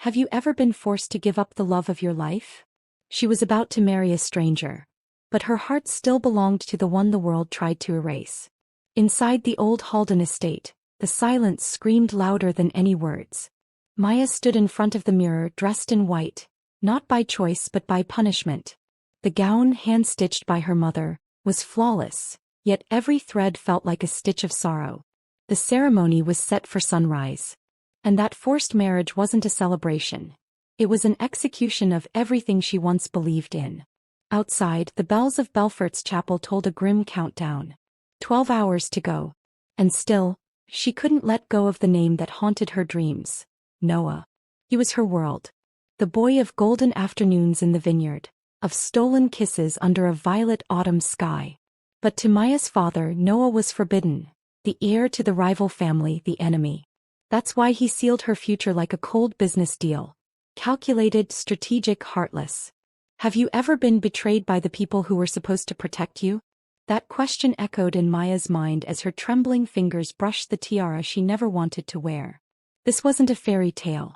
Have you ever been forced to give up the love of your life? She was about to marry a stranger, but her heart still belonged to the one the world tried to erase. Inside the old Halden estate, the silence screamed louder than any words. Maya stood in front of the mirror dressed in white, not by choice but by punishment. The gown, hand-stitched by her mother, was flawless, yet every thread felt like a stitch of sorrow. The ceremony was set for sunrise. And that forced marriage wasn't a celebration. It was an execution of everything she once believed in. Outside, the bells of Belfort's chapel told a grim countdown. 12 hours to go. And still, she couldn't let go of the name that haunted her dreams. Noah. He was her world. The boy of golden afternoons in the vineyard, of stolen kisses under a violet autumn sky. But to Maya's father, Noah was forbidden. The heir to the rival family, the enemy. That's why he sealed her future like a cold business deal. Calculated, strategic, heartless. Have you ever been betrayed by the people who were supposed to protect you? That question echoed in Maya's mind as her trembling fingers brushed the tiara she never wanted to wear. This wasn't a fairy tale.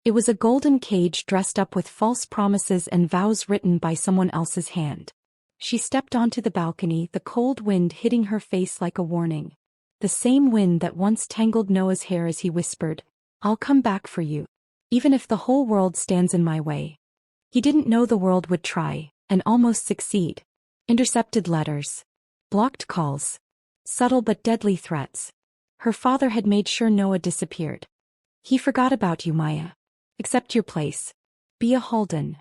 It was a golden cage dressed up with false promises and vows written by someone else's hand. She stepped onto the balcony, the cold wind hitting her face like a warning. The same wind that once tangled Noah's hair as he whispered, "I'll come back for you. Even if the whole world stands in my way." He didn't know the world would try, and almost succeed. Intercepted letters. Blocked calls. Subtle but deadly threats. Her father had made sure Noah disappeared. He forgot about you, Maya. Accept your place. Be a Halden.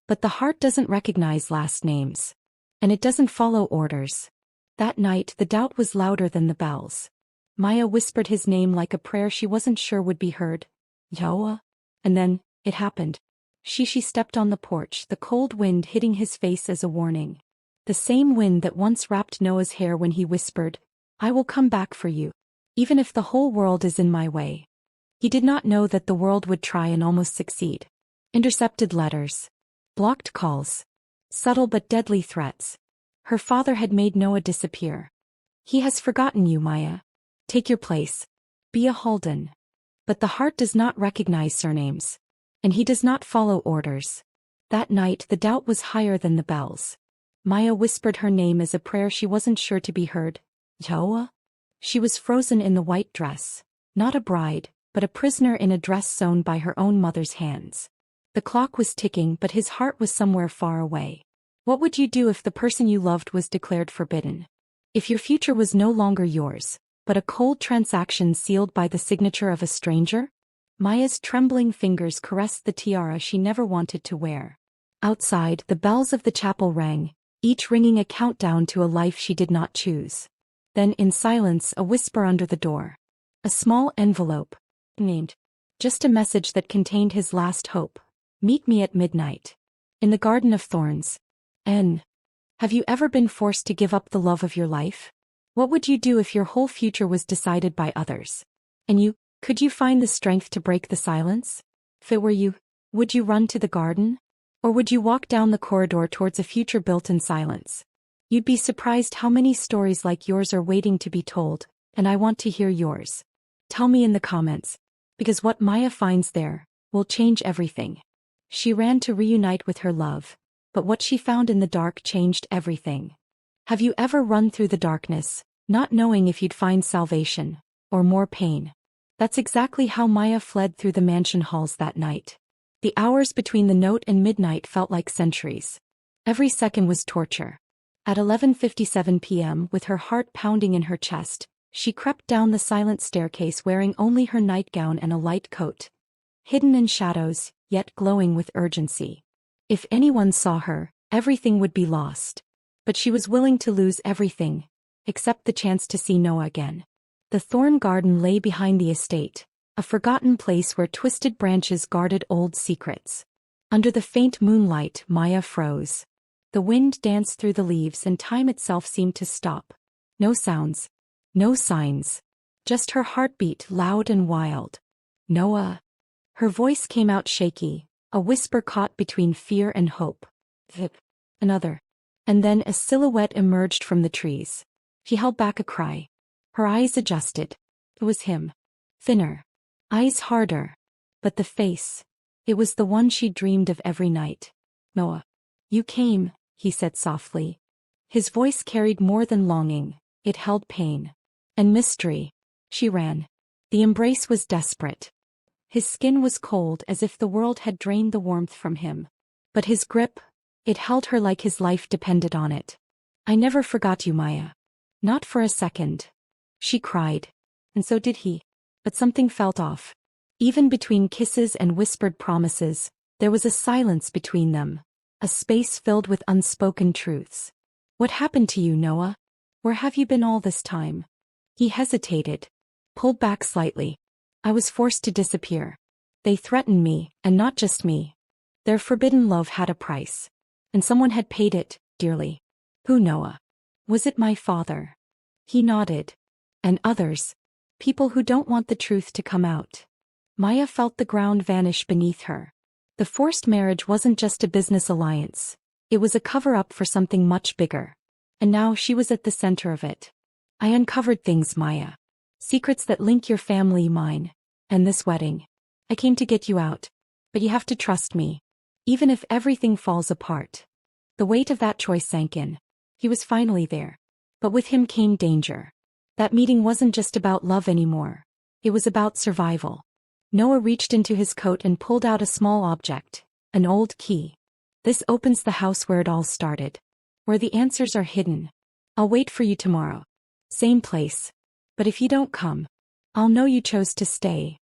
But the heart doesn't recognize last names. And it doesn't follow orders. That night, the doubt was louder than the bells. Maya whispered his name like a prayer she wasn't sure would be heard. Noah? And then, it happened. She stepped on the porch, the cold wind hitting his face as a warning. The same wind that once wrapped Noah's hair when he whispered, "I will come back for you. Even if the whole world is in my way." He did not know that the world would try and almost succeed. Intercepted letters. Blocked calls. Subtle but deadly threats. Her father had made Noah disappear. He has forgotten you, Maya. Take your place. Be a Halden. But the heart does not recognize surnames. And he does not follow orders. That night the doubt was higher than the bells. Maya whispered her name as a prayer she wasn't sure to be heard. Noah? She was frozen in the white dress. Not a bride, but a prisoner in a dress sewn by her own mother's hands. The clock was ticking, but his heart was somewhere far away. What would you do if the person you loved was declared forbidden? If your future was no longer yours, but a cold transaction sealed by the signature of a stranger? Maya's trembling fingers caressed the tiara she never wanted to wear. Outside, the bells of the chapel rang, each ringing a countdown to a life she did not choose. Then, in silence, a whisper under the door. A small envelope. Named. Just a message that contained his last hope. Meet me at midnight. In the Garden of Thorns. N. Have you ever been forced to give up the love of your life? What would you do if your whole future was decided by others? And you, could you find the strength to break the silence? If it were you, would you run to the garden? Or would you walk down the corridor towards a future built in silence? You'd be surprised how many stories like yours are waiting to be told, and I want to hear yours. Tell me in the comments, because what Maya finds there will change everything. She ran to reunite with her love, but what she found in the dark changed everything. Have you ever run through the darkness, not knowing if you'd find salvation, or more pain? That's exactly how Maya fled through the mansion halls that night. The hours between the note and midnight felt like centuries. Every second was torture. At 11:57 p.m., with her heart pounding in her chest, she crept down the silent staircase wearing only her nightgown and a light coat. Hidden in shadows, yet glowing with urgency. If anyone saw her, everything would be lost. But she was willing to lose everything, except the chance to see Noah again. The thorn garden lay behind the estate, a forgotten place where twisted branches guarded old secrets. Under the faint moonlight, Maya froze. The wind danced through the leaves and time itself seemed to stop. No sounds. No signs. Just her heartbeat, loud and wild. Noah. Her voice came out shaky, a whisper caught between fear and hope. Zip. Another. And then a silhouette emerged from the trees. She held back a cry. Her eyes adjusted. It was him. Thinner. Eyes harder. But the face. It was the one she dreamed of every night. "Noah. You came," he said softly. His voice carried more than longing, it held pain. And mystery. She ran. The embrace was desperate. His skin was cold as if the world had drained the warmth from him. But his grip, it held her like his life depended on it. "I never forgot you, Maya. Not for a second." She cried. And so did he. But something felt off. Even between kisses and whispered promises, there was a silence between them, a space filled with unspoken truths. "What happened to you, Noah? Where have you been all this time?" He hesitated, pulled back slightly. "I was forced to disappear. They threatened me, and not just me. Their forbidden love had a price. And someone had paid it, dearly." "Who, Noah? Was it my father?" He nodded. "And others. People who don't want the truth to come out." Maya felt the ground vanish beneath her. The forced marriage wasn't just a business alliance. It was a cover-up for something much bigger. And now she was at the center of it. "I uncovered things, Maya. Secrets that link your family, mine, and this wedding. I came to get you out. But you have to trust me. Even if everything falls apart." The weight of that choice sank in. He was finally there. But with him came danger. That meeting wasn't just about love anymore. It was about survival. Noah reached into his coat and pulled out a small object, an old key. "This opens the house where it all started. Where the answers are hidden. I'll wait for you tomorrow. Same place. But if you don't come, I'll know you chose to stay."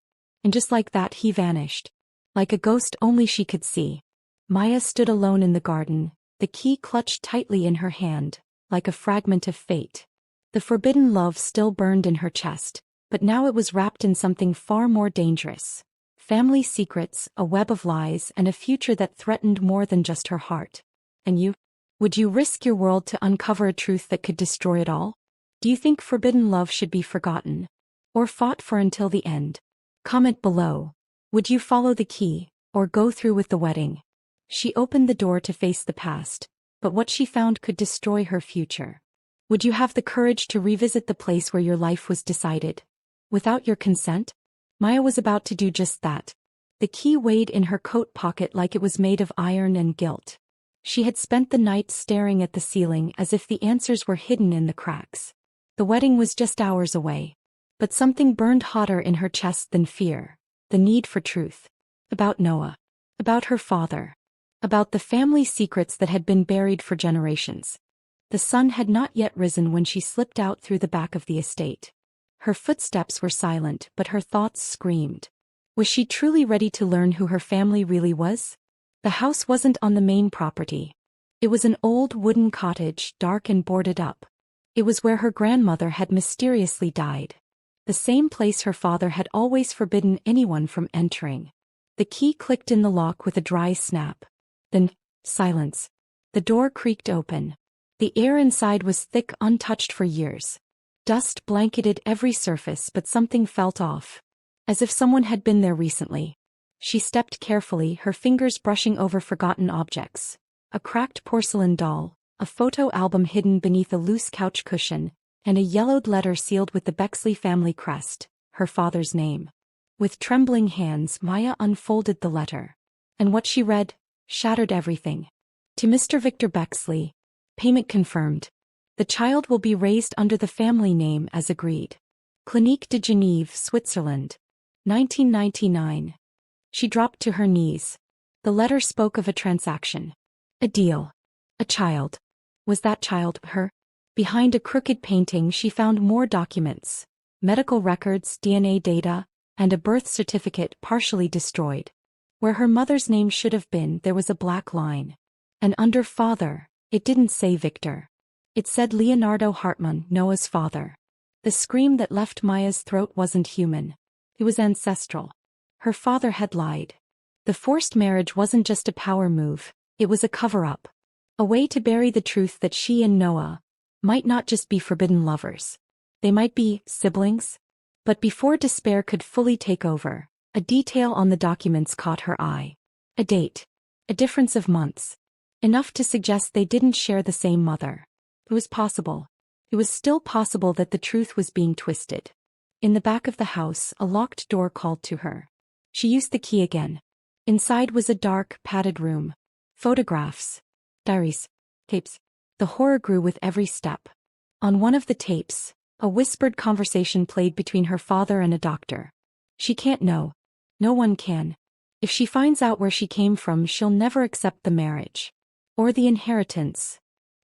And just like that he vanished. Like a ghost only she could see. Maya stood alone in the garden, the key clutched tightly in her hand, like a fragment of fate. The forbidden love still burned in her chest, but now it was wrapped in something far more dangerous. Family secrets, a web of lies, and a future that threatened more than just her heart. And you? Would you risk your world to uncover a truth that could destroy it all? Do you think forbidden love should be forgotten? Or fought for until the end? Comment below. Would you follow the key, or go through with the wedding? She opened the door to face the past, but what she found could destroy her future. Would you have the courage to revisit the place where your life was decided? Without your consent? Maya was about to do just that. The key weighed in her coat pocket like it was made of iron and guilt. She had spent the night staring at the ceiling as if the answers were hidden in the cracks. The wedding was just hours away. But something burned hotter in her chest than fear. The need for truth. About Noah. About her father. About the family secrets that had been buried for generations. The sun had not yet risen when she slipped out through the back of the estate. Her footsteps were silent, but her thoughts screamed. Was she truly ready to learn who her family really was? The house wasn't on the main property. It was an old wooden cottage, dark and boarded up. It was where her grandmother had mysteriously died. The same place her father had always forbidden anyone from entering. The key clicked in the lock with a dry snap. Then, silence. The door creaked open. The air inside was thick, untouched for years. Dust blanketed every surface, but something felt off. As if someone had been there recently. She stepped carefully, her fingers brushing over forgotten objects. A cracked porcelain doll, a photo album hidden beneath a loose couch cushion, and a yellowed letter sealed with the Bexley family crest, her father's name. With trembling hands, Maya unfolded the letter. And what she read shattered everything. To Mr. Victor Bexley. Payment confirmed. The child will be raised under the family name as agreed. Clinique de Genève, Switzerland. 1999. She dropped to her knees. The letter spoke of a transaction. A deal. A child. Was that child her? Behind a crooked painting she found more documents. Medical records, DNA data, and a birth certificate partially destroyed. Where her mother's name should have been, there was a black line. And under father, it didn't say Victor. It said Leonardo Hartmann, Noah's father. The scream that left Maya's throat wasn't human. It was ancestral. Her father had lied. The forced marriage wasn't just a power move, it was a cover-up. A way to bury the truth that she and Noah might not just be forbidden lovers. They might be siblings. But before despair could fully take over, a detail on the documents caught her eye. A date. A difference of months. Enough to suggest they didn't share the same mother. It was possible. It was still possible that the truth was being twisted. In the back of the house, a locked door called to her. She used the key again. Inside was a dark, padded room. Photographs. Diaries. Tapes. The horror grew with every step. On one of the tapes, a whispered conversation played between her father and a doctor. She can't know. No one can. If she finds out where she came from, she'll never accept the marriage. Or the inheritance.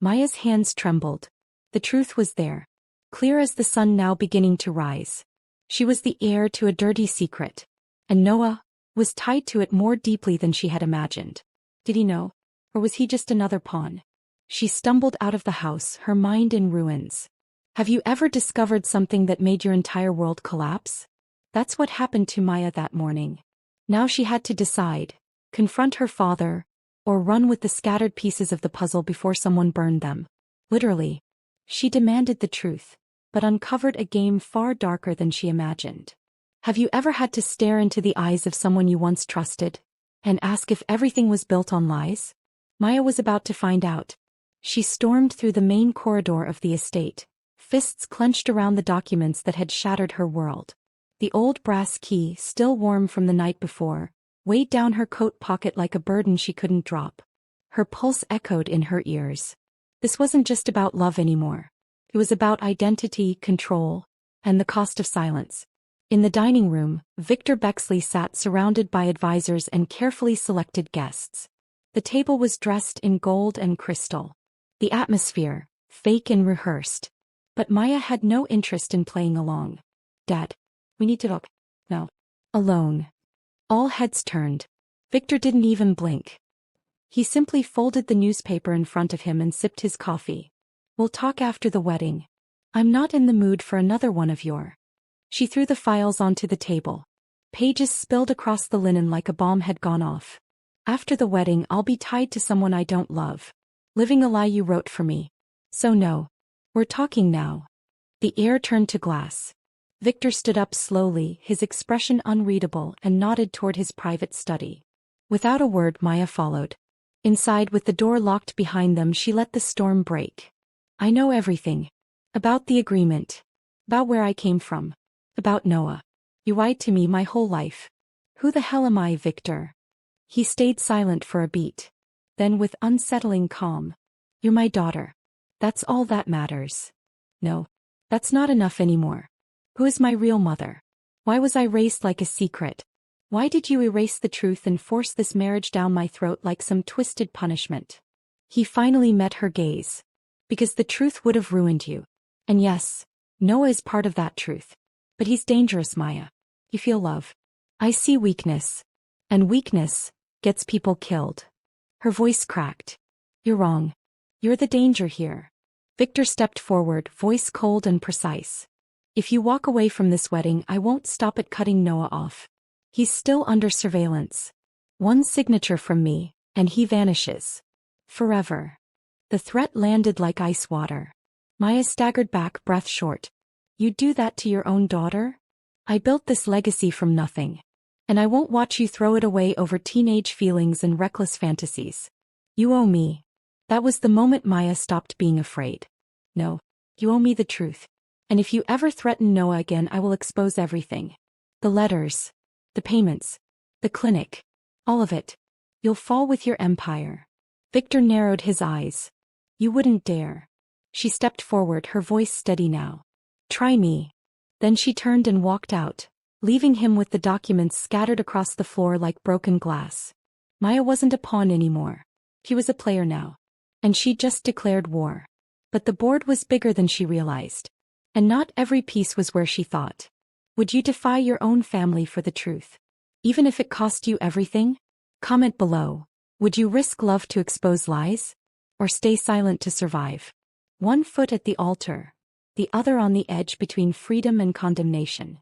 Maya's hands trembled. The truth was there. Clear as the sun now beginning to rise. She was the heir to a dirty secret. And Noah was tied to it more deeply than she had imagined. Did he know? Or was he just another pawn? She stumbled out of the house, her mind in ruins. Have you ever discovered something that made your entire world collapse? That's what happened to Maya that morning. Now she had to decide, confront her father, or run with the scattered pieces of the puzzle before someone burned them. Literally. She demanded the truth, but uncovered a game far darker than she imagined. Have you ever had to stare into the eyes of someone you once trusted, and ask if everything was built on lies? Maya was about to find out. She stormed through the main corridor of the estate, fists clenched around the documents that had shattered her world. The old brass key, still warm from the night before, weighed down her coat pocket like a burden she couldn't drop. Her pulse echoed in her ears. This wasn't just about love anymore. It was about identity, control, and the cost of silence. In the dining room, Victor Bexley sat surrounded by advisors and carefully selected guests. The table was dressed in gold and crystal. The atmosphere, fake and rehearsed. But Maya had no interest in playing along. Dad, we need to talk. No. Alone. All heads turned. Victor didn't even blink. He simply folded the newspaper in front of him and sipped his coffee. We'll talk after the wedding. I'm not in the mood for another one of your. She threw the files onto the table. Pages spilled across the linen like a bomb had gone off. After the wedding, I'll be tied to someone I don't love. Living a lie you wrote for me. So no. We're talking now. The air turned to glass. Victor stood up slowly, his expression unreadable, and nodded toward his private study. Without a word, Maya followed. Inside, with the door locked behind them, she let the storm break. I know everything. About the agreement. About where I came from. About Noah. You lied to me my whole life. Who the hell am I, Victor? He stayed silent for a beat. Then with unsettling calm. You're my daughter. That's all that matters. No. That's not enough anymore. Who is my real mother? Why was I raised like a secret? Why did you erase the truth and force this marriage down my throat like some twisted punishment? He finally met her gaze. Because the truth would have ruined you. And yes, Noah is part of that truth. But he's dangerous, Maya. You feel love. I see weakness. And weakness gets people killed. Her voice cracked. You're wrong. You're the danger here. Victor stepped forward, voice cold and precise. If you walk away from this wedding, I won't stop at cutting Noah off. He's still under surveillance. One signature from me, and he vanishes. Forever. The threat landed like ice water. Maya staggered back, breath short. You'd do that to your own daughter? I built this legacy from nothing. And I won't watch you throw it away over teenage feelings and reckless fantasies. You owe me. That was the moment Maya stopped being afraid. No, you owe me the truth. And if you ever threaten Noah again, I will expose everything. The letters. The payments. The clinic. All of it. You'll fall with your empire. Victor narrowed his eyes. You wouldn't dare. She stepped forward, her voice steady now. Try me. Then she turned and walked out, leaving him with the documents scattered across the floor like broken glass. Maya wasn't a pawn anymore. He was a player now. And she'd just declared war. But the board was bigger than she realized. And not every piece was where she thought. Would you defy your own family for the truth? Even if it cost you everything? Comment below. Would you risk love to expose lies? Or stay silent to survive? One foot at the altar, the other on the edge between freedom and condemnation.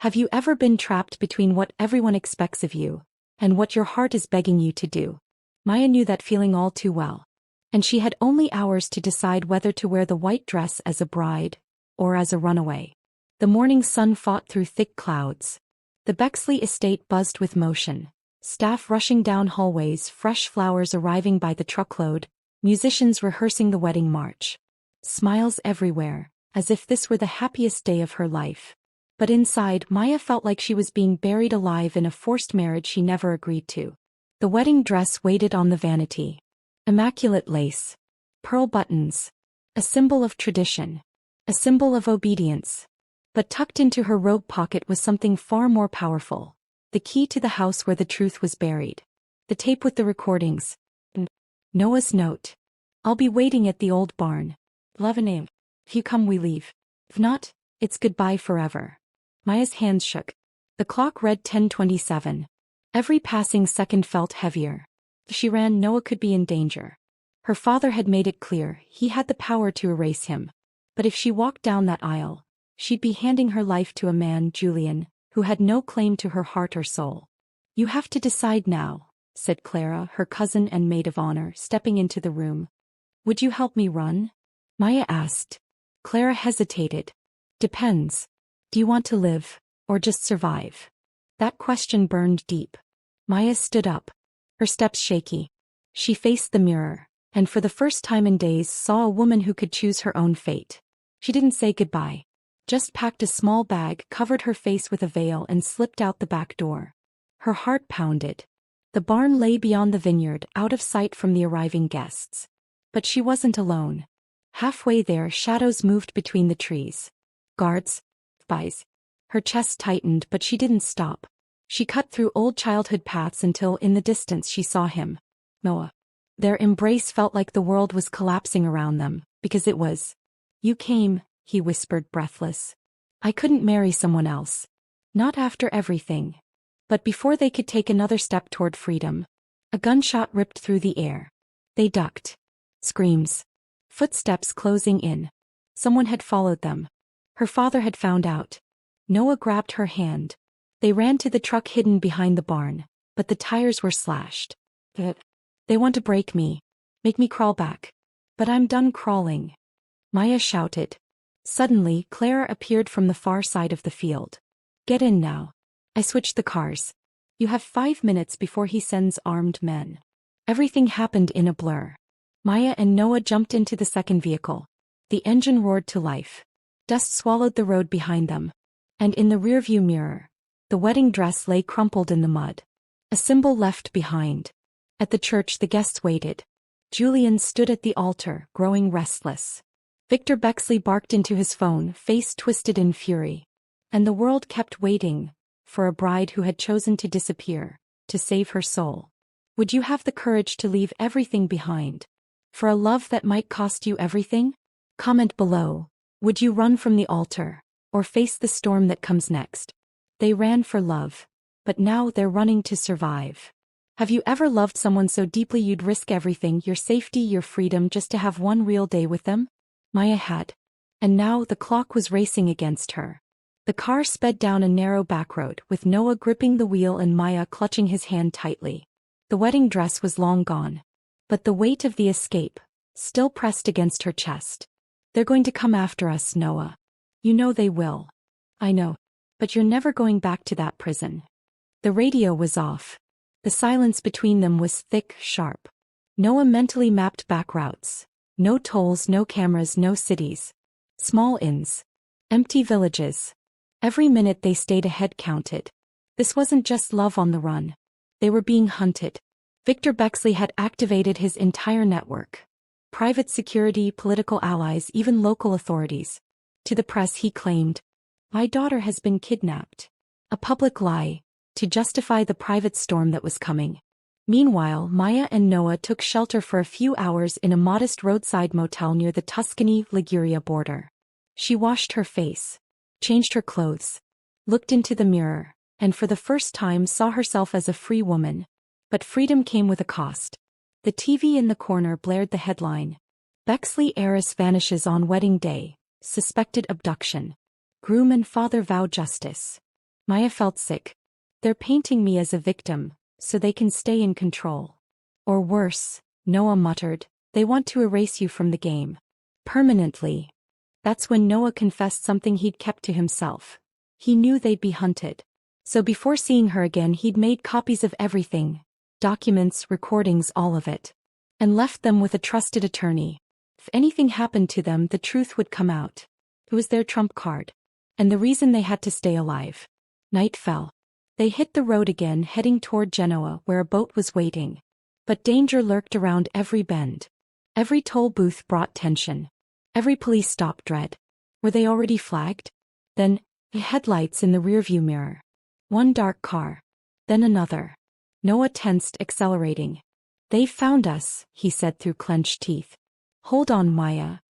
Have you ever been trapped between what everyone expects of you and what your heart is begging you to do? Maya knew that feeling all too well. And she had only hours to decide whether to wear the white dress as a bride or as a runaway. The morning sun fought through thick clouds. The Bexley estate buzzed with motion. Staff rushing down hallways, fresh flowers arriving by the truckload, musicians rehearsing the wedding march. Smiles everywhere, as if this were the happiest day of her life. But inside, Maya felt like she was being buried alive in a forced marriage she never agreed to. The wedding dress waited on the vanity. Immaculate lace. Pearl buttons. A symbol of tradition. A symbol of obedience. But tucked into her robe pocket was something far more powerful. The key to the house where the truth was buried. The tape with the recordings. Noah's note. I'll be waiting at the old barn. Love and aim. If you come, we leave. If not, it's goodbye forever. Maya's hands shook. The clock read 10:27. Every passing second felt heavier. If she ran, Noah could be in danger. Her father had made it clear he had the power to erase him. But if she walked down that aisle, she'd be handing her life to a man, Julian, who had no claim to her heart or soul. You have to decide now, said Clara, her cousin and maid of honor, stepping into the room. Would you help me run? Maya asked. Clara hesitated. Depends. Do you want to live, or just survive? That question burned deep. Maya stood up. Her steps shaky. She faced the mirror, and for the first time in days saw a woman who could choose her own fate. She didn't say goodbye. Just packed a small bag, covered her face with a veil, and slipped out the back door. Her heart pounded. The barn lay beyond the vineyard, out of sight from the arriving guests. But she wasn't alone. Halfway there, shadows moved between the trees. Guards. Spies. Her chest tightened, but she didn't stop. She cut through old childhood paths until in the distance she saw him. Noah. Their embrace felt like the world was collapsing around them, because it was. You came, he whispered, breathless. I couldn't marry someone else. Not after everything. But before they could take another step toward freedom, a gunshot ripped through the air. They ducked. Screams. Footsteps closing in. Someone had followed them. Her father had found out. Noah grabbed her hand. They ran to the truck hidden behind the barn, but the tires were slashed. They want to break me. Make me crawl back. But I'm done crawling. Maya shouted. Suddenly, Clara appeared from the far side of the field. Get in now. I switched the cars. You have 5 minutes before he sends armed men. Everything happened in a blur. Maya and Noah jumped into the second vehicle. The engine roared to life. Dust swallowed the road behind them. And in the rearview mirror, the wedding dress lay crumpled in the mud. A symbol left behind. At the church, the guests waited. Julian stood at the altar, growing restless. Victor Bexley barked into his phone, face twisted in fury. And the world kept waiting for a bride who had chosen to disappear, to save her soul. Would you have the courage to leave everything behind? For a love that might cost you everything? Comment below. Would you run from the altar, or face the storm that comes next? They ran for love, but now they're running to survive. Have you ever loved someone so deeply you'd risk everything, your safety, your freedom, just to have one real day with them? Maya had. And now the clock was racing against her. The car sped down a narrow back road, with Noah gripping the wheel and Maya clutching his hand tightly. The wedding dress was long gone. But the weight of the escape still pressed against her chest. They're going to come after us, Noah. You know they will. I know. But you're never going back to that prison. The radio was off. The silence between them was thick, sharp. Noah mentally mapped back routes. No tolls, no cameras, no cities. Small inns. Empty villages. Every minute they stayed ahead counted. This wasn't just love on the run. They were being hunted. Victor Bexley had activated his entire network. Private security, political allies, even local authorities. To the press he claimed, "My daughter has been kidnapped." A public lie, to justify the private storm that was coming. Meanwhile, Maya and Noah took shelter for a few hours in a modest roadside motel near the Tuscany-Liguria border. She washed her face, changed her clothes, looked into the mirror, and for the first time saw herself as a free woman. But freedom came with a cost. The TV in the corner blared the headline. Bexley heiress vanishes on wedding day, suspected abduction. Groom and father vow justice. Maya felt sick. They're painting me as a victim, so they can stay in control. Or worse, Noah muttered, they want to erase you from the game. Permanently. That's when Noah confessed something he'd kept to himself. He knew they'd be hunted. So before seeing her again he'd made copies of everything. Documents, recordings, all of it. And left them with a trusted attorney. If anything happened to them, the truth would come out. It was their trump card. and the reason they had to stay alive. Night fell. They hit the road again, heading toward Genoa, where a boat was waiting. But danger lurked around every bend. Every toll booth brought tension. Every police stop dread. Were they already flagged? Then, the headlights in the rearview mirror. One dark car. Then another. Noah tensed, accelerating. "They found us," he said through clenched teeth. "Hold on, Maya."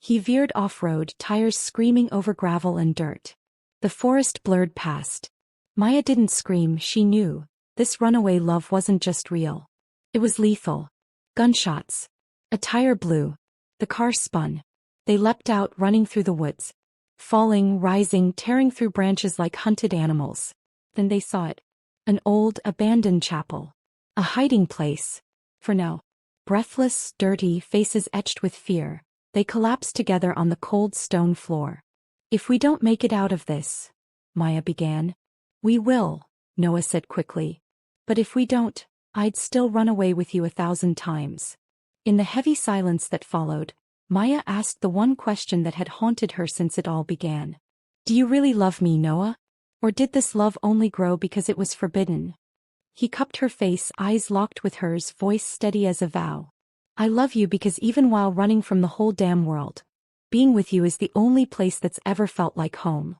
He veered off-road, tires screaming over gravel and dirt. The forest blurred past. Maya didn't scream, she knew. This runaway love wasn't just real. It was lethal. Gunshots. A tire blew. The car spun. They leapt out, running through the woods. Falling, rising, tearing through branches like hunted animals. Then they saw it. An old, abandoned chapel. A hiding place. For now. Breathless, dirty, faces etched with fear, they collapsed together on the cold stone floor. "If we don't make it out of this," Maya began. "We will," Noah said quickly. "But if we don't, I'd still run away with you 1,000 times." In the heavy silence that followed, Maya asked the one question that had haunted her since it all began. "Do you really love me, Noah? Or did this love only grow because it was forbidden?" He cupped her face, eyes locked with hers, voice steady as a vow. "I love you because even while running from the whole damn world, being with you is the only place that's ever felt like home."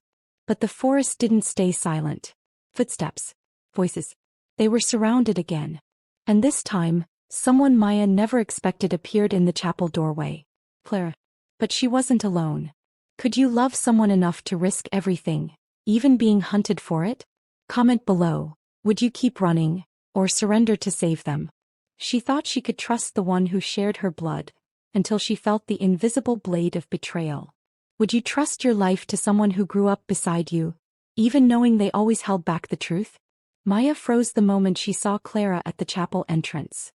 But the forest didn't stay silent. Footsteps. Voices. They were surrounded again. And this time, someone Maya never expected appeared in the chapel doorway. Clara. But she wasn't alone. Could you love someone enough to risk everything, even being hunted for it? Comment below. Would you keep running, or surrender to save them? She thought she could trust the one who shared her blood, until she felt the invisible blade of betrayal. Would you trust your life to someone who grew up beside you, even knowing they always held back the truth? Maya froze the moment she saw Clara at the chapel entrance.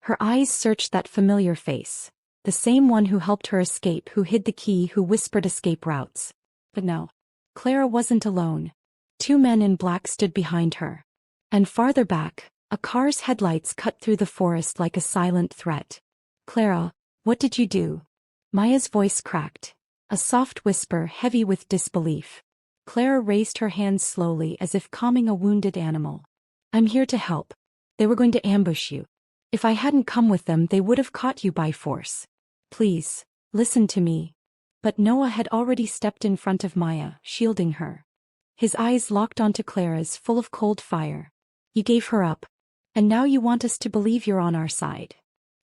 Her eyes searched that familiar face, the same one who helped her escape, who hid the key, who whispered escape routes. But no, Clara wasn't alone. 2 men in black stood behind her. And farther back, a car's headlights cut through the forest like a silent threat. "Clara, what did you do?" Maya's voice cracked, a soft whisper heavy with disbelief. Clara raised her hands slowly as if calming a wounded animal. "I'm here to help. They were going to ambush you. If I hadn't come with them, they would have caught you by force. Please, listen to me." But Noah had already stepped in front of Maya, shielding her. His eyes locked onto Clara's, full of cold fire. "You gave her up. And now you want us to believe you're on our side."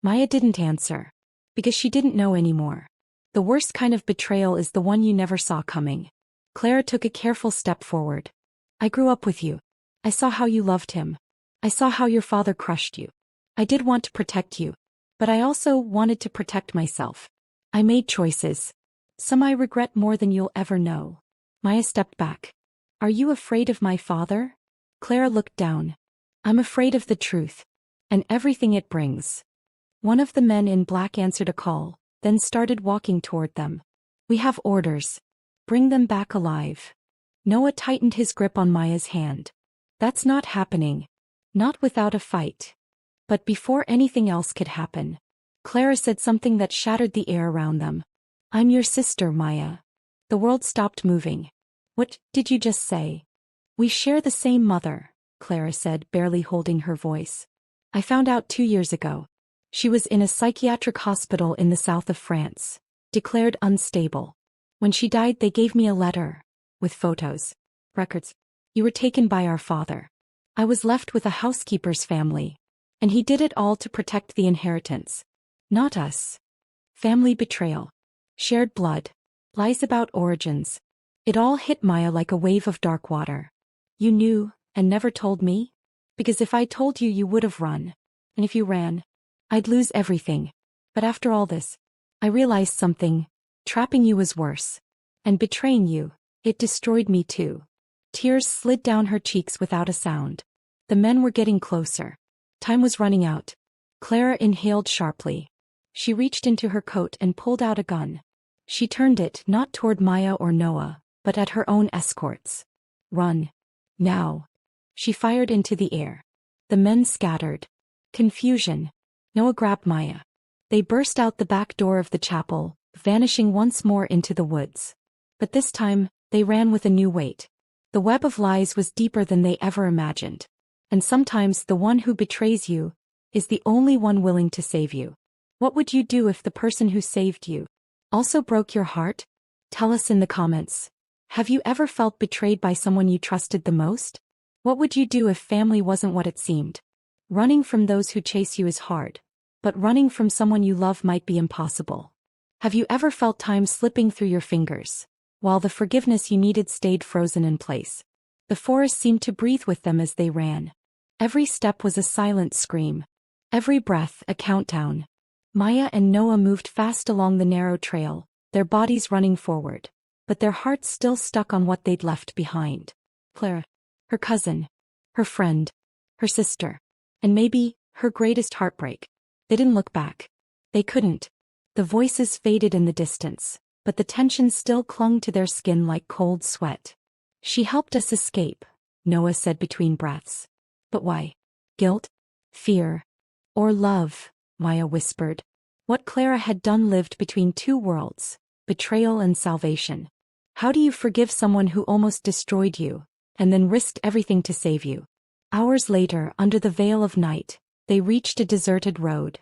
Maya didn't answer. Because she didn't know anymore. The worst kind of betrayal is the one you never saw coming. Clara took a careful step forward. "I grew up with you. I saw how you loved him. I saw how your father crushed you. I did want to protect you. But I also wanted to protect myself. I made choices. Some I regret more than you'll ever know." Maya stepped back. "Are you afraid of my father?" Clara looked down. "I'm afraid of the truth. And everything it brings." One of the men in black answered a call, then started walking toward them. "We have orders. Bring them back alive." Noah tightened his grip on Maya's hand. "That's not happening. Not without a fight." But before anything else could happen, Clara said something that shattered the air around them. "I'm your sister, Maya." The world stopped moving. "What did you just say?" "We share the same mother," Clara said, barely holding her voice. "I found out 2 years ago. She was in a psychiatric hospital in the south of France, declared unstable. When she died, they gave me a letter, with photos, records. You were taken by our father. I was left with a housekeeper's family, and he did it all to protect the inheritance. Not us. Family betrayal. Shared blood. Lies about origins. It all hit Maya like a wave of dark water. You knew, and never told me? Because if I told you, you would have run. And if you ran, I'd lose everything. But after all this, I realized something. Trapping you was worse. And betraying you, it destroyed me too." Tears slid down her cheeks without a sound. The men were getting closer. Time was running out. Clara inhaled sharply. She reached into her coat and pulled out a gun. She turned it not toward Maya or Noah, but at her own escorts. "Run. Now." She fired into the air. The men scattered. Confusion. Noah grabbed Maya. They burst out the back door of the chapel, vanishing once more into the woods. But this time, they They ran with a new weight. The web of lies was deeper than they ever imagined. And sometimes the one who betrays you is the only one willing to save you. What would you do if the person who saved you also broke your heart? Tell us in the comments. Have you ever felt betrayed by someone you trusted the most? What would you do if family wasn't what it seemed? Running from those who chase you is hard, but running from someone you love might be impossible. Have you ever felt time slipping through your fingers, while the forgiveness you needed stayed frozen in place? The forest seemed to breathe with them as they ran. Every step was a silent scream. Every breath a countdown. Maya and Noah moved fast along the narrow trail, their bodies running forward, but their hearts still stuck on what they'd left behind. Clara, her cousin, her friend, her sister, and maybe her greatest heartbreak. They didn't look back. They couldn't. The voices faded in the distance, but the tension still clung to their skin like cold sweat. She helped us escape, Noah said between breaths. But why? Guilt? Fear? Or love? Maya whispered. What Clara had done lived between two worlds, betrayal and salvation. How do you forgive someone who almost destroyed you, and then risked everything to save you? Hours later, under the veil of night, they reached a deserted road.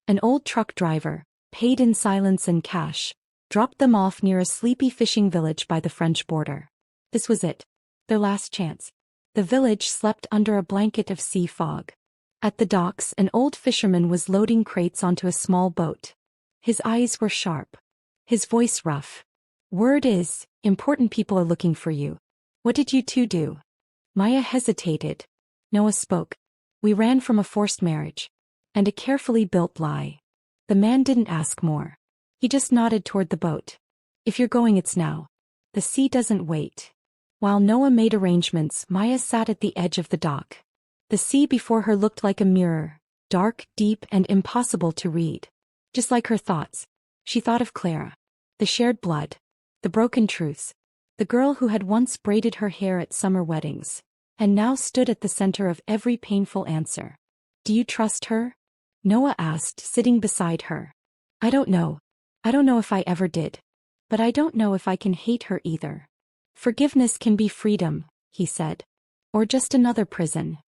An old truck driver, paid in silence and cash, dropped them off near a sleepy fishing village by the French border. This was it. Their last chance. The village slept under a blanket of sea fog. At the docks, an old fisherman was loading crates onto a small boat. His eyes were sharp. His voice rough. Word is, important people are looking for you. What did you two do? Maya hesitated. Noah spoke. We ran from a forced marriage. And a carefully built lie. The man didn't ask more. He just nodded toward the boat. If you're going, it's now. The sea doesn't wait. While Noah made arrangements, Maya sat at the edge of the dock. The sea before her looked like a mirror, dark, deep, and impossible to read. Just like her thoughts. She thought of Clara. The shared blood. The broken truths. The girl who had once braided her hair at summer weddings, and now stood at the center of every painful answer. Do you trust her? Noah asked, sitting beside her. I don't know. I don't know if I ever did. But I don't know if I can hate her either. Forgiveness can be freedom, he said. Or just another prison.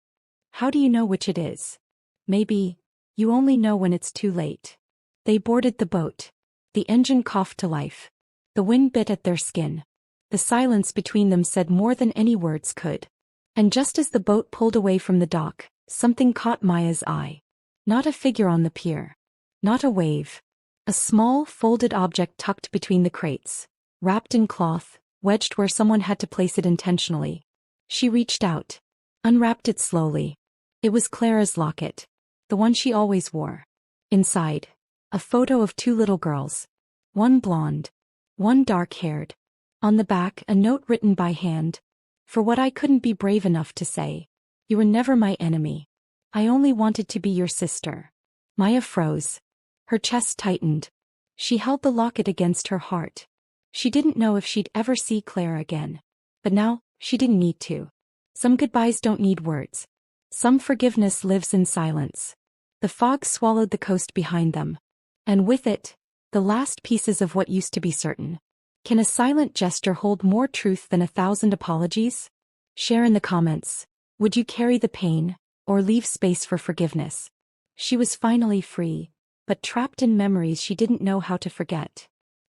How do you know which it is? Maybe, you only know when it's too late. They boarded the boat. The engine coughed to life. The wind bit at their skin. The silence between them said more than any words could. And just as the boat pulled away from the dock, something caught Maya's eye. Not a figure on the pier. Not a wave. A small, folded object tucked between the crates. Wrapped in cloth, wedged where someone had to place it intentionally. She reached out. Unwrapped it slowly. It was Clara's locket. The one she always wore. Inside, a photo of two little girls. One blonde. One dark-haired. On the back, a note written by hand. For what I couldn't be brave enough to say. You were never my enemy. I only wanted to be your sister. Maya froze. Her chest tightened. She held the locket against her heart. She didn't know if she'd ever see Clara again. But now, she didn't need to. Some goodbyes don't need words. Some forgiveness lives in silence. The fog swallowed the coast behind them. And with it, the last pieces of what used to be certain. Can a silent gesture hold more truth than 1,000 apologies? Share in the comments. Would you carry the pain, or leave space for forgiveness? She was finally free, but trapped in memories she didn't know how to forget.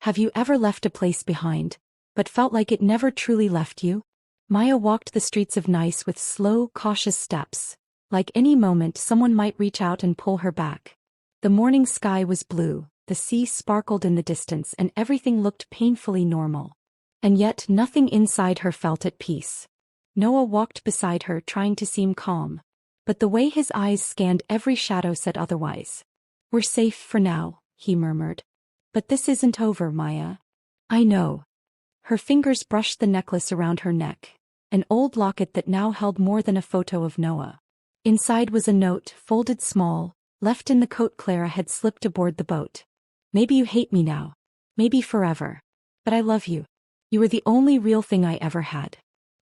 Have you ever left a place behind, but felt like it never truly left you? Maya walked the streets of Nice with slow, cautious steps. Like any moment someone might reach out and pull her back. The morning sky was blue, the sea sparkled in the distance, and everything looked painfully normal. And yet nothing inside her felt at peace. Noah walked beside her, trying to seem calm. But the way his eyes scanned every shadow said otherwise. We're safe for now, he murmured. But this isn't over, Maya. I know. Her fingers brushed the necklace around her neck. An old locket that now held more than a photo of Noah. Inside was a note, folded small, left in the coat Clara had slipped aboard the boat. Maybe you hate me now. Maybe forever. But I love you. You were the only real thing I ever had.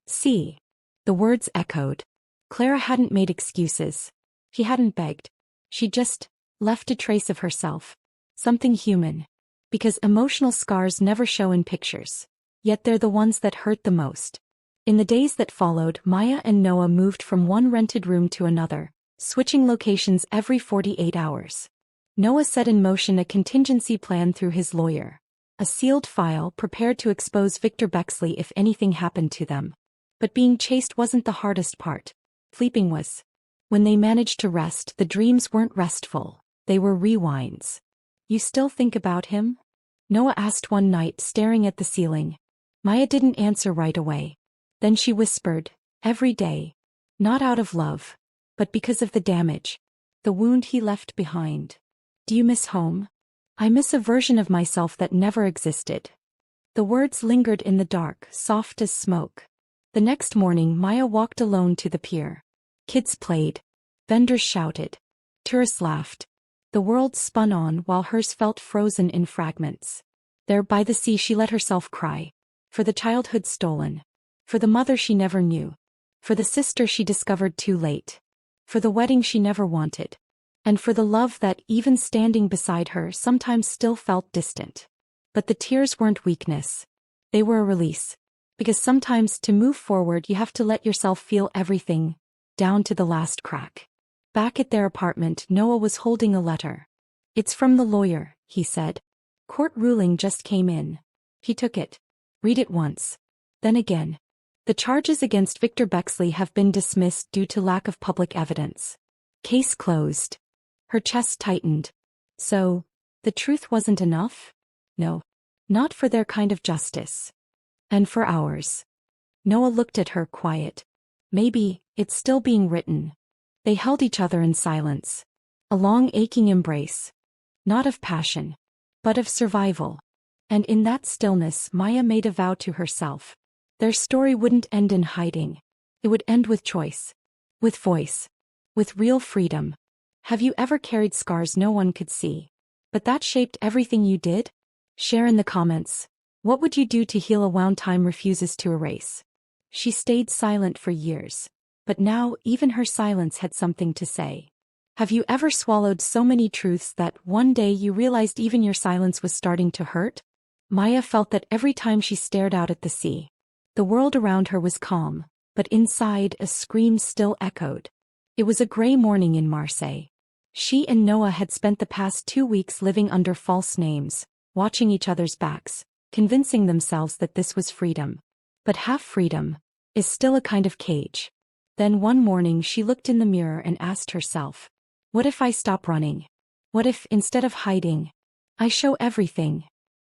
See. The words echoed. Clara hadn't made excuses. She hadn't begged. She just left a trace of herself. Something human. Because emotional scars never show in pictures. Yet they're the ones that hurt the most. In the days that followed, Maya and Noah moved from one rented room to another, switching locations every 48 hours. Noah set in motion a contingency plan through his lawyer. A sealed file prepared to expose Victor Bexley if anything happened to them. But being chased wasn't the hardest part. Sleeping was. When they managed to rest, the dreams weren't restful. They were rewinds. "You still think about him?" Noah asked one night, staring at the ceiling. Maya didn't answer right away. Then she whispered, "Every day. Not out of love, but because of the damage. The wound he left behind." "Do you miss home?" "I miss a version of myself that never existed." The words lingered in the dark, soft as smoke. The next morning, Maya walked alone to the pier. Kids played. Vendors shouted. Tourists laughed. The world spun on while hers felt frozen in fragments. There by the sea she let herself cry. For the childhood stolen. For the mother she never knew. For the sister she discovered too late. For the wedding she never wanted. And for the love that, even standing beside her, sometimes still felt distant. But the tears weren't weakness. They were a release. Because sometimes to move forward you have to let yourself feel everything, down to the last crack. Back at their apartment, Noah was holding a letter. "It's from the lawyer," he said. "Court ruling just came in." He took it. "Read it once. Then again. The charges against Victor Bexley have been dismissed due to lack of public evidence. Case closed." Her chest tightened. So, the truth wasn't enough? No. Not for their kind of justice. And for ours. Noah looked at her, quiet. "Maybe, it's still being written." They held each other in silence. A long aching embrace. Not of passion. But of survival. And in that stillness Maya made a vow to herself. Their story wouldn't end in hiding. It would end with choice. With voice. With real freedom. Have you ever carried scars no one could see? But that shaped everything you did? Share in the comments. What would you do to heal a wound time refuses to erase? She stayed silent for years. But now even her silence had something to say. Have you ever swallowed so many truths that one day you realized even your silence was starting to hurt? Maya felt that every time she stared out at the sea. The world around her was calm, but inside a scream still echoed. It was a gray morning in Marseille. She and Noah had spent the past 2 weeks living under false names, watching each other's backs, convincing themselves that this was freedom. But half freedom is still a kind of cage. Then one morning she looked in the mirror and asked herself, what if I stop running? What if, instead of hiding, I show everything?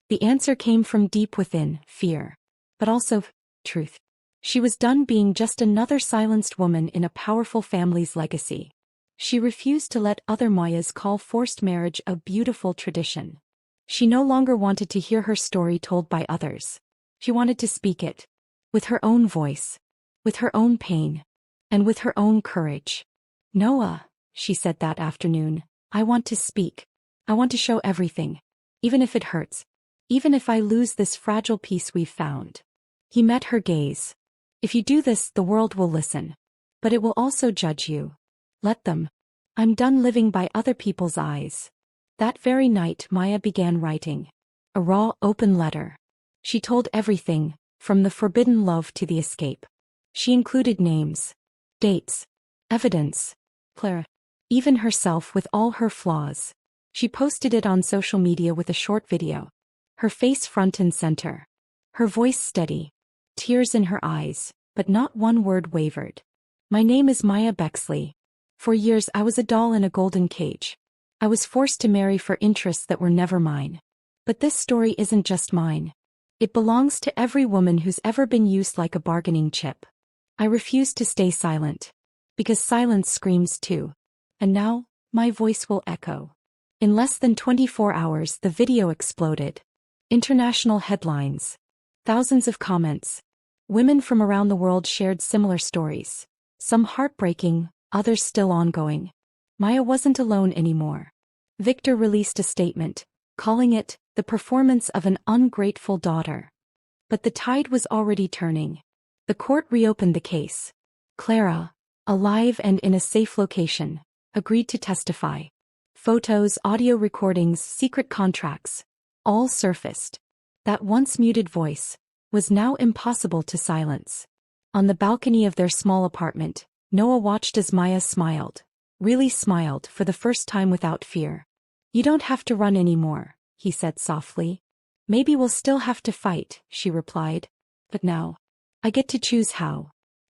The answer came from deep within, fear. But also, truth. She was done being just another silenced woman in a powerful family's legacy. She refused to let other Mayas call forced marriage a beautiful tradition. She no longer wanted to hear her story told by others. She wanted to speak it. With her own voice. With her own pain. And with her own courage. Noah, she said that afternoon, I want to speak. I want to show everything. Even if it hurts. Even if I lose this fragile piece we've found. He met her gaze. If you do this, the world will listen. But it will also judge you. Let them. I'm done living by other people's eyes. That very night Maya began writing. A raw, open letter. She told everything, from the forbidden love to the escape. She included names, dates, evidence, Clara, even herself with all her flaws. She posted it on social media with a short video. Her face front and center. Her voice steady. Tears in her eyes, but not one word wavered. My name is Maya Bexley. For years I was a doll in a golden cage. I was forced to marry for interests that were never mine. But this story isn't just mine. It belongs to every woman who's ever been used like a bargaining chip. I refuse to stay silent. Because silence screams too. And now, my voice will echo. In less than 24 hours the video exploded. International headlines. Thousands of comments. Women from around the world shared similar stories. Some heartbreaking, others still ongoing. Maya wasn't alone anymore. Victor released a statement, calling it the performance of an ungrateful daughter. But the tide was already turning. The court reopened the case. Clara, alive and in a safe location, agreed to testify. Photos, audio recordings, secret contracts, all surfaced. That once muted voice, was now impossible to silence. On the balcony of their small apartment, Noah watched as Maya smiled. Really smiled for the first time without fear. "You don't have to run anymore," he said softly. "Maybe we'll still have to fight," she replied. "But now, I get to choose how."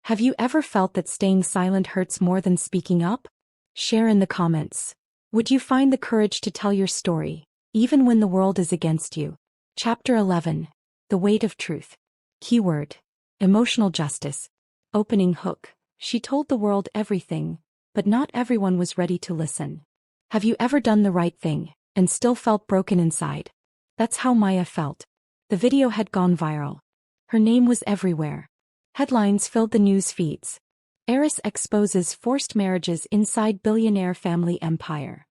Have you ever felt that staying silent hurts more than speaking up? Share in the comments. Would you find the courage to tell your story, even when the world is against you? Chapter 11. The Weight of Truth. Keyword: emotional justice. Opening hook. She told the world everything, but not everyone was ready to listen. Have you ever done the right thing and still felt broken inside? That's how Maya felt. The video had gone viral. Her name was everywhere. Headlines filled the news feeds. Heiress exposes forced marriages inside billionaire family empire.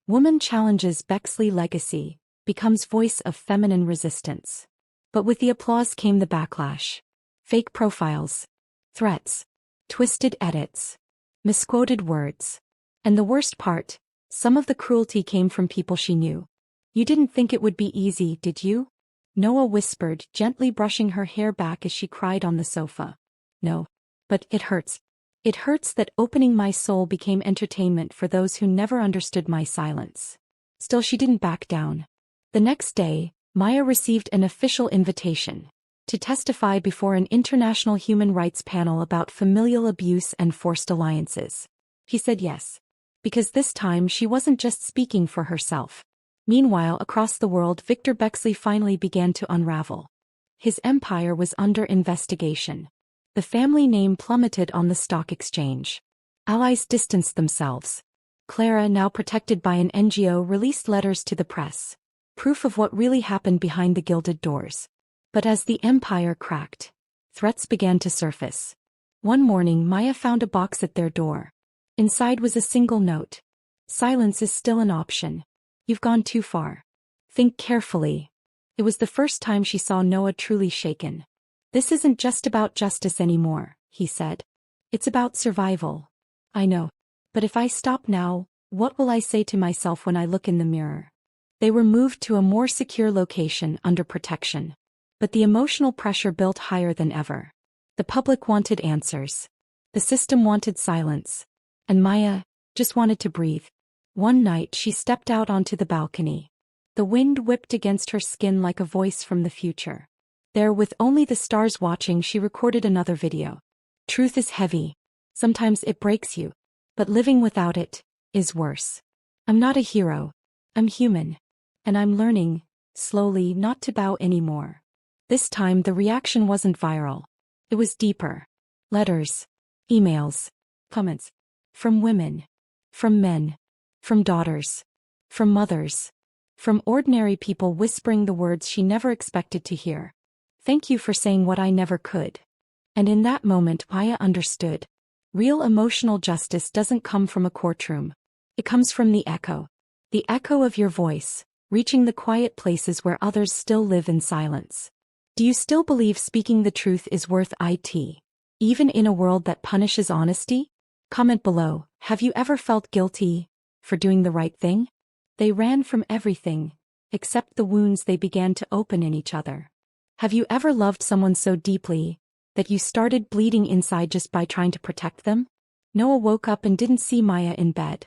Woman challenges Bexley legacy, becomes voice of feminine resistance. But with the applause came the backlash. Fake profiles. Threats. Twisted edits. Misquoted words. And the worst part, some of the cruelty came from people she knew. "You didn't think it would be easy, did you?" Noah whispered, gently brushing her hair back as she cried on the sofa. "No. But it hurts. It hurts that opening my soul became entertainment for those who never understood my silence." Still, she didn't back down. The next day, Maya received an official invitation to testify before an international human rights panel about familial abuse and forced alliances. He said yes. Because this time she wasn't just speaking for herself. Meanwhile, across the world, Victor Bexley finally began to unravel. His empire was under investigation. The family name plummeted on the stock exchange. Allies distanced themselves. Clara, now protected by an NGO, released letters to the press. Proof of what really happened behind the gilded doors. But as the empire cracked, threats began to surface. One morning, Maya found a box at their door. Inside was a single note. "Silence is still an option. You've gone too far. Think carefully." It was the first time she saw Noah truly shaken. "This isn't just about justice anymore," he said. "It's about survival." "I know. But if I stop now, what will I say to myself when I look in the mirror?" They were moved to a more secure location under protection. But the emotional pressure built higher than ever. The public wanted answers. The system wanted silence. And Maya just wanted to breathe. One night she stepped out onto the balcony. The wind whipped against her skin like a voice from the future. There, with only the stars watching, she recorded another video. "Truth is heavy. Sometimes it breaks you. But living without it is worse. I'm not a hero. I'm human. And I'm learning, slowly, not to bow anymore." This time the reaction wasn't viral. It was deeper. Letters. Emails. Comments. From women. From men. From daughters. From mothers. From ordinary people whispering the words she never expected to hear. "Thank you for saying what I never could." And in that moment Maya understood. Real emotional justice doesn't come from a courtroom. It comes from the echo. The echo of your voice, reaching the quiet places where others still live in silence. Do you still believe speaking the truth is worth it, even in a world that punishes honesty? Comment below, have you ever felt guilty for doing the right thing? They ran from everything, except the wounds they began to open in each other. Have you ever loved someone so deeply that you started bleeding inside just by trying to protect them? Noah woke up and didn't see Maya in bed.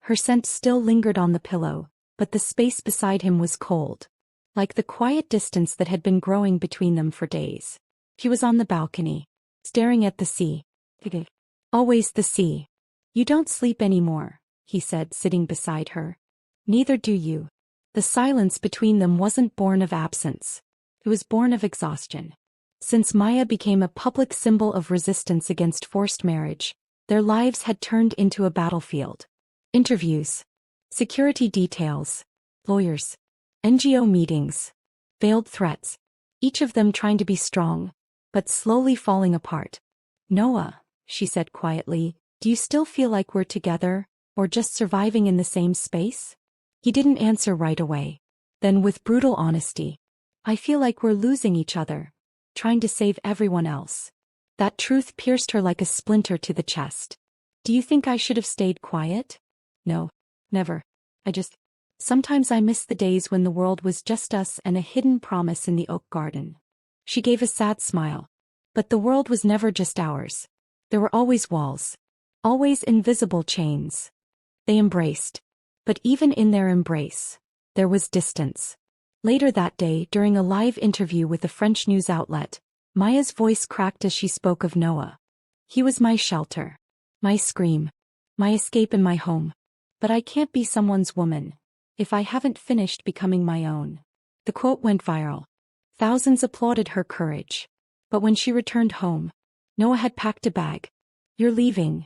Her scent still lingered on the pillow, but the space beside him was cold. Like the quiet distance that had been growing between them for days. He was on the balcony, staring at the sea. "Always the sea. You don't sleep anymore," he said, sitting beside her. "Neither do you." The silence between them wasn't born of absence. It was born of exhaustion. Since Maya became a public symbol of resistance against forced marriage, their lives had turned into a battlefield. Interviews. Security details. Lawyers. NGO meetings. Veiled threats. Each of them trying to be strong, but slowly falling apart. "Noah," she said quietly, "do you still feel like we're together, or just surviving in the same space?" He didn't answer right away. Then with brutal honesty, "I feel like we're losing each other, trying to save everyone else." That truth pierced her like a splinter to the chest. "Do you think I should have stayed quiet?" "No, never. Sometimes I miss the days when the world was just us and a hidden promise in the oak garden." She gave a sad smile. But the world was never just ours. There were always walls. Always invisible chains. They embraced. But even in their embrace, there was distance. Later that day, during a live interview with a French news outlet, Maya's voice cracked as she spoke of Noah. He was my shelter. My scream. My escape and my home. But I can't be someone's woman if I haven't finished becoming my own. The quote went viral. Thousands applauded her courage. But when she returned home, Noah had packed a bag. You're leaving.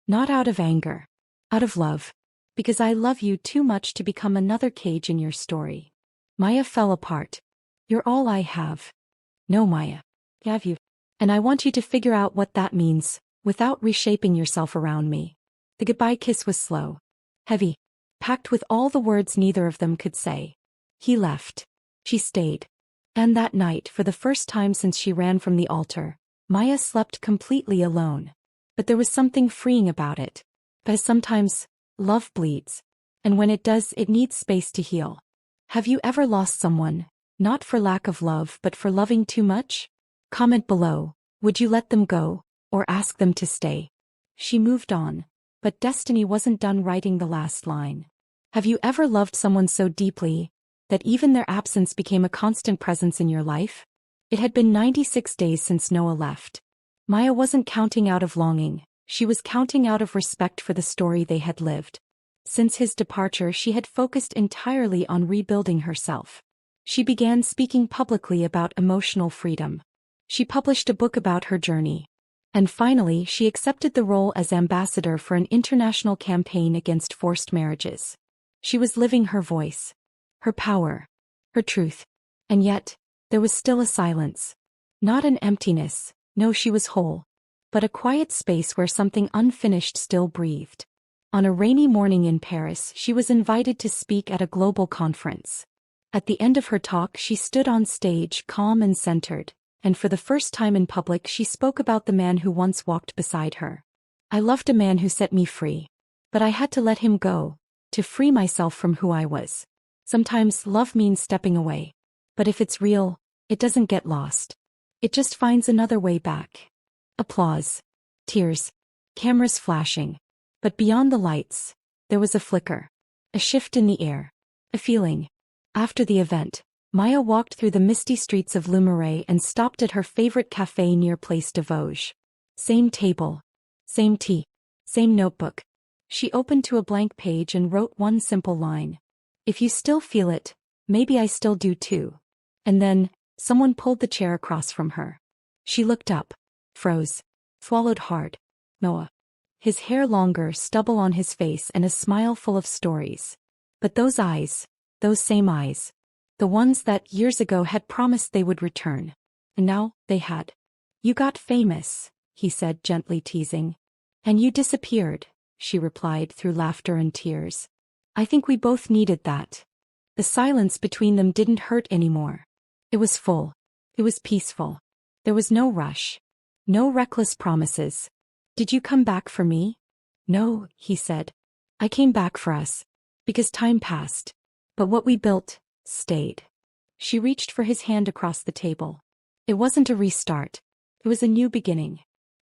Not out of anger. Out of love. Because I love you too much to become another cage in your story. Maya fell apart. You're all I have. No, Maya. Have you? And I want you to figure out what that means, without reshaping yourself around me. The goodbye kiss was slow. Heavy. Packed with all the words neither of them could say. He left. She stayed. And that night, for the first time since she ran from the altar, Maya slept completely alone. But there was something freeing about it. Because sometimes, love bleeds. And when it does, it needs space to heal. Have you ever lost someone, not for lack of love but for loving too much? Comment below, would you let them go, or ask them to stay? She moved on, but destiny wasn't done writing the last line. Have you ever loved someone so deeply that even their absence became a constant presence in your life? It had been 96 days since Noah left. Maya wasn't counting out of longing, she was counting out of respect for the story they had lived. Since his departure, she had focused entirely on rebuilding herself. She began speaking publicly about emotional freedom. She published a book about her journey. And finally, she accepted the role as ambassador for an international campaign against forced marriages. She was living her voice, her power, her truth. And yet, there was still a silence. Not an emptiness, no, she was whole. But a quiet space where something unfinished still breathed. On a rainy morning in Paris, she was invited to speak at a global conference. At the end of her talk, she stood on stage, calm and centered. And for the first time in public she spoke about the man who once walked beside her. I loved a man who set me free. But I had to let him go, to free myself from who I was. Sometimes love means stepping away. But if it's real, it doesn't get lost. It just finds another way back. Applause. Tears. Cameras flashing. But beyond the lights, there was a flicker. A shift in the air. A feeling. After the event, Maya walked through the misty streets of Le Marais and stopped at her favorite café near Place de Vosges. Same table. Same tea. Same notebook. She opened to a blank page and wrote one simple line. If you still feel it, maybe I still do too. And then, someone pulled the chair across from her. She looked up. Froze. Swallowed hard. Noah. His hair longer, stubble on his face and a smile full of stories. But those eyes, those same eyes. The ones that years ago had promised they would return. And now, they had. You got famous, he said, gently teasing. And you disappeared, she replied through laughter and tears. I think we both needed that. The silence between them didn't hurt anymore. It was full. It was peaceful. There was no rush. No reckless promises. Did you come back for me? No, he said. I came back for us. Because time passed. But what we built stayed. She reached for his hand across the table. It wasn't a restart. It was a new beginning.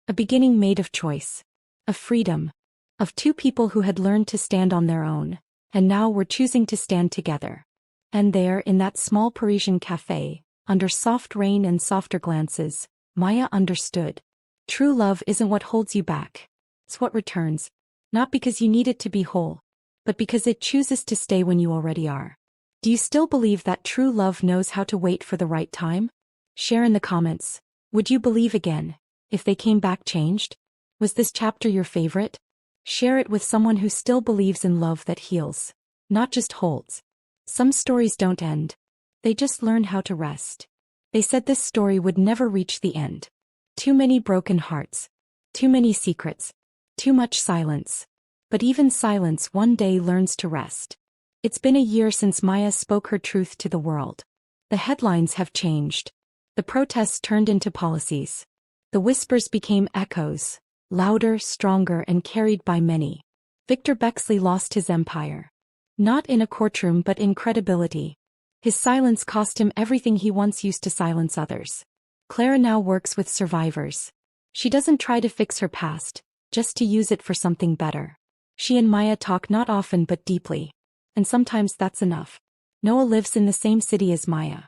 A beginning made of choice. Of freedom. Of two people who had learned to stand on their own, and now were choosing to stand together. And there, in that small Parisian café, under soft rain and softer glances, Maya understood. True love isn't what holds you back. It's what returns. Not because you need it to be whole, but because it chooses to stay when you already are. Do you still believe that true love knows how to wait for the right time? Share in the comments. Would you believe again, if they came back changed? Was this chapter your favorite? Share it with someone who still believes in love that heals, not just holds. Some stories don't end. They just learn how to rest. They said this story would never reach the end. Too many broken hearts. Too many secrets. Too much silence. But even silence one day learns to rest. It's been a year since Maya spoke her truth to the world. The headlines have changed. The protests turned into policies. The whispers became echoes, louder, stronger, and carried by many. Victor Bexley lost his empire. Not in a courtroom but in credibility. His silence cost him everything he once used to silence others. Clara now works with survivors. She doesn't try to fix her past, just to use it for something better. She and Maya talk not often but deeply. And sometimes that's enough. Noah lives in the same city as Maya.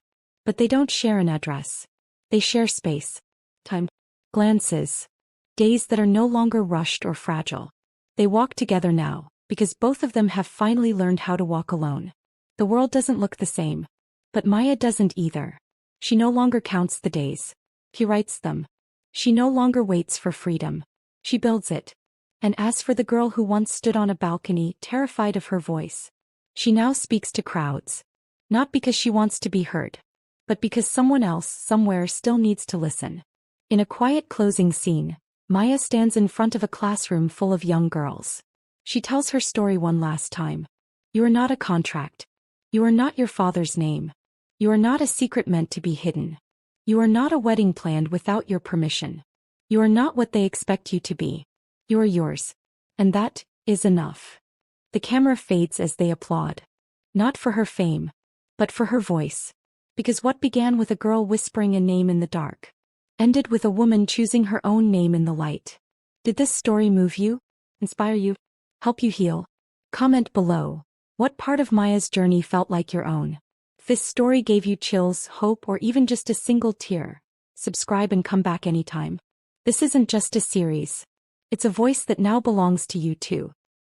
But they don't share an address. They share space, time, glances, days that are no longer rushed or fragile. They walk together now, because both of them have finally learned how to walk alone. The world doesn't look the same. But Maya doesn't either. She no longer counts the days. She writes them. She no longer waits for freedom. She builds it. And as for the girl who once stood on a balcony, terrified of her voice, she now speaks to crowds. Not because she wants to be heard, but because someone else, somewhere, still needs to listen. In a quiet closing scene, Maya stands in front of a classroom full of young girls. She tells her story one last time. You are not a contract. You are not your father's name. You are not a secret meant to be hidden. You are not a wedding planned without your permission. You are not what they expect you to be. You are yours. And that is enough. The camera fades as they applaud. Not for her fame, but for her voice. Because what began with a girl whispering a name in the dark ended with a woman choosing her own name in the light. Did this story move you? Inspire you? Help you heal? Comment below. What part of Maya's journey felt like your own? If this story gave you chills, hope, or even just a single tear, subscribe and come back anytime. This isn't just a series. It's a voice that now belongs to you too.